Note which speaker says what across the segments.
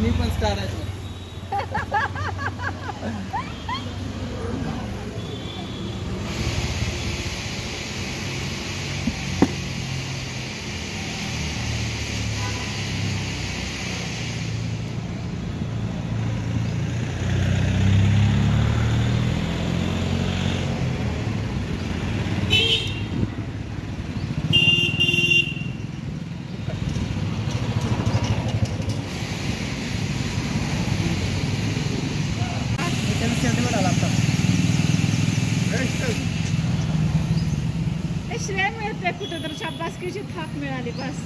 Speaker 1: मी पण स्टार आहे.
Speaker 2: श्रेय मिळते कुठे तर शाबासकीची थाप मिळाली बस.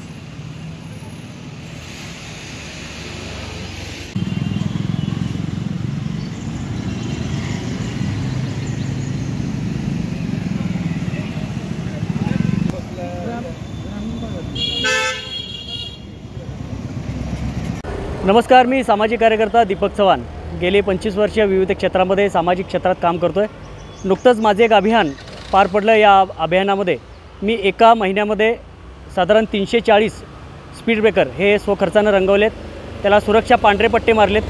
Speaker 3: नमस्कार, मी सामाजिक कार्यकर्ता दीपक चव्हाण. गेली 25 वर्षे विविध क्षेत्रामध्ये सामाजिक क्षेत्रात काम करतो आहे. नुकतंच माझे एक अभियान पार पडलं. या अभियानामध्ये मी एका महिन्यामध्ये साधारण 340 स्पीड ब्रेकर हे स्वखर्चानं रंगवलेत. त्याला सुरक्षा पांढरे पट्टे मारलेत,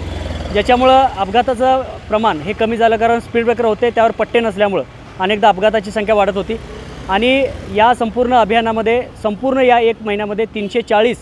Speaker 3: ज्याच्यामुळं अपघाताचं प्रमाण हे कमी झालं. कारण स्पीड ब्रेकर होते त्यावर पट्टे नसल्यामुळं अनेकदा अपघाताची संख्या वाढत होती. आणि या संपूर्ण अभियानामध्ये संपूर्ण या एक महिन्यामध्ये 340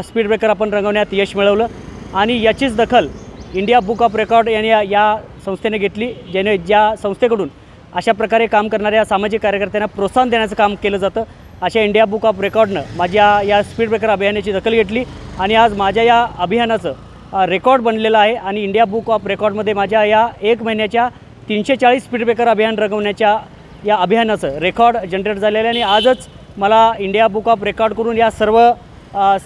Speaker 3: स्पीड ब्रेकर आपण रंगवण्यात यश मिळवलं. आणि याचीच दखल इंडिया बुक ऑफ रेकॉर्ड यांनी या संस्थेने घेतली, ज्या संस्थेकडून अशा प्रकारे काम करणाऱ्या सामाजिक कार्यकर्त्यांना प्रोत्साहन देण्याचं काम केलं जातं. अशा इंडिया बुक ऑफ रेकॉर्डनं माझ्या या स्पीड ब्रेकर अभियानाची दखल घेतली आणि आज माझ्या या अभियानाचं रेकॉर्ड बनलेलं आहे. आणि इंडिया बुक ऑफ रेकॉर्डमध्ये माझ्या या एक महिन्याच्या 340 स्पीड ब्रेकर अभियान रंगवण्याच्या या अभियानाचं रेकॉर्ड जनरेट झालेलं आहे. आणि आजच मला इंडिया बुक ऑफ रेकॉर्डकडून या सर्व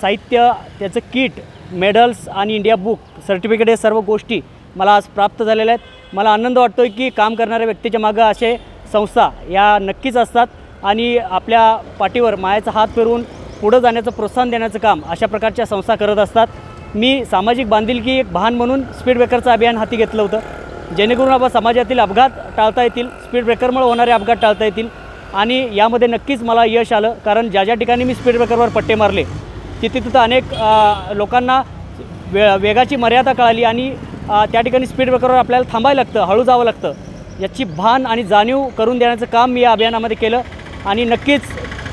Speaker 3: साहित्य, त्याचं किट, मेडल्स आणि इंडिया बुक सर्टिफिकेट हे सर्व गोष्टी मला आज प्राप्त झालेल्या आहेत. मला आनंद वाटतो आहे की काम करणाऱ्या व्यक्तीच्या मागं असे संस्था या नक्कीच असतात आणि आपल्या पाठीवर मायाचा हात फिरवून पुढं जाण्याचं प्रोत्साहन देण्याचं काम अशा प्रकारच्या संस्था करत असतात. मी सामाजिक बांधिलकी एक भान म्हणून स्पीड ब्रेकरचं अभियान हाती घेतलं होतं, जेणेकरून आपण समाजातील अपघात टाळता येतील, स्पीड ब्रेकरमुळे होणारे अपघात टाळता येतील. आणि यामध्ये नक्कीच मला यश आलं. कारण ज्या ठिकाणी मी स्पीड ब्रेकरवर पट्टे मारले तिथं अनेक लोकांना वेगाची मर्यादा कळाली आणि त्या ठिकाणी स्पीड ब्रेकरवर आपल्याला थांबायला लागतं, हळू जावं लागतं, याची भान आणि जाणीव करून देण्याचं काम मी या अभियानामध्ये केलं. आणि नक्कीच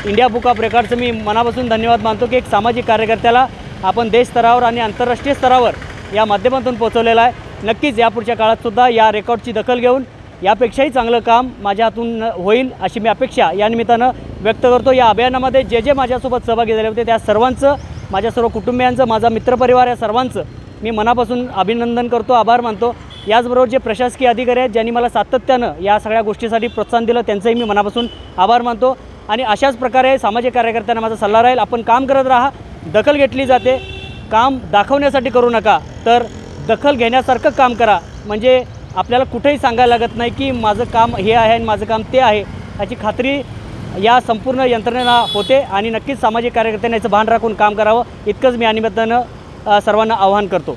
Speaker 3: इंडिया बुक ऑफ रेकॉर्डचं मी मनापासून धन्यवाद मानतो की एक सामाजिक कार्यकर्त्याला आपण देश स्तरावर आणि आंतरराष्ट्रीय स्तरावर या माध्यमातून पोहोचवलेलं आहे. नक्कीच यापुढच्या काळातसुद्धा या रेकॉर्डची दखल घेऊन यापेक्षाही चांगलं काम माझ्या हातून होईल अशी मी अपेक्षा या निमित्तानं व्यक्त करतो. या अभियानामध्ये जे माझ्यासोबत सहभागी झाले होते त्या सर्वांचं, माझ्या सर्व कुटुंबियांचं, माझा मित्रपरिवार या सर्वांचं मी मनापासून अभिनंदन करतो, आभार मानतो. याचबरोबर जे प्रशासकीय अधिकारी आहेत ज्यांनी मला सातत्यानं या सगळ्या गोष्टीसाठी प्रोत्साहन दिलं त्यांचंही मी मनापासून आभार मानतो. आणि अशाच प्रकारे सामाजिक कार्यकर्त्यांना माझा सल्ला राहील, आपण काम करत राहा. दखल घेतली जाते, काम दाखवण्यासाठी करू नका, तर दखल घेण्यासारखं काम करा. म्हणजे आपल्याला कुठेही सांगायला लागत नाही की माझं काम हे आहे आणि माझं काम ते आहे, याची खात्री या संपूर्ण यंत्रणेला होते. आणि नक्कीच सामाजिक कार्यकर्त्यांना याचं भान राखून काम करावं, इतकंच मी या निमित्तानं सर्वांना आवाहन करतो.